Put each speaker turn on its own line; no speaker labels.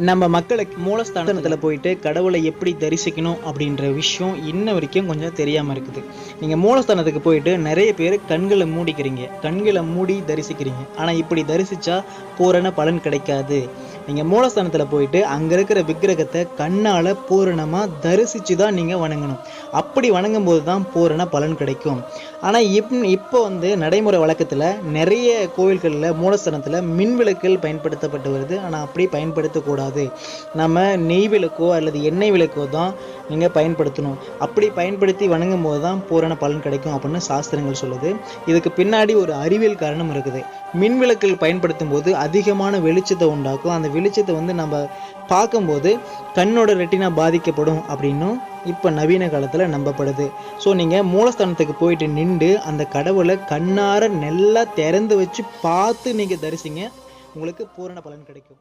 நம்ம மக்களுக்கு மூலஸ்தானத்தில் போயிட்டு கடவுளை எப்படி தரிசிக்கணும் அப்படின்ற விஷயம் இன்ன வரைக்கும் கொஞ்சம் தெரியாமல் இருக்குது. நீங்கள் மூலஸ்தானத்துக்கு போயிட்டு நிறைய பேர் கண்களை மூடிக்கிறீங்க, கண்களை மூடி தரிசிக்கிறீங்க. ஆனால் இப்படி தரிசித்தா பூரண பலன் கிடைக்காது. நீங்கள் மூலஸ்தானத்தில் போயிட்டு அங்கே இருக்கிற விக்கிரகத்தை கண்ணால் பூரணமாக தரிசித்து தான் நீங்கள் வணங்கணும். அப்படி வணங்கும் போது தான் பூரண பலன் கிடைக்கும். ஆனால் இப்போ நடைமுறை வழக்கத்தில் நிறைய கோவில்களில் மூலஸ்தானத்தில் மின் விளக்குகள் பயன்படுத்தப்பட்டு வருது. ஆனால் அப்படி பயன்படுத்தக்கூடாது. நம்ம நெய் விளக்கோ அல்லது எண்ணெய் விளக்கோ தான் நீங்கள் பயன்படுத்தணும். அப்படி பயன்படுத்தி வணங்கும் போது தான் பூரண பலன் கிடைக்கும் அப்படின்னு சாஸ்திரங்கள் சொல்லுது. இதுக்கு பின்னாடி ஒரு அறிவியல் காரணம் இருக்குது. மின் விளக்குகள் பயன்படுத்தும் போது அதிகமான வெளிச்சத்தை உண்டாக்கும். அந்த வெளிச்சத்தை நம்ம பார்க்கும்போது கண்ணோட ரெட்டினா பாதிக்கப்படும் அப்படின்னும் இப்போ நவீன காலத்தில் நம்பப்படுது. ஸோ நீங்கள் மூலஸ்தானத்துக்கு போயிட்டு நின்று அந்த கடவுளை கண்ணார நல்லா திறந்து வச்சு பார்த்து நீங்கள் தரிசிங்க, உங்களுக்கு பூரண பலன் கிடைக்கும்.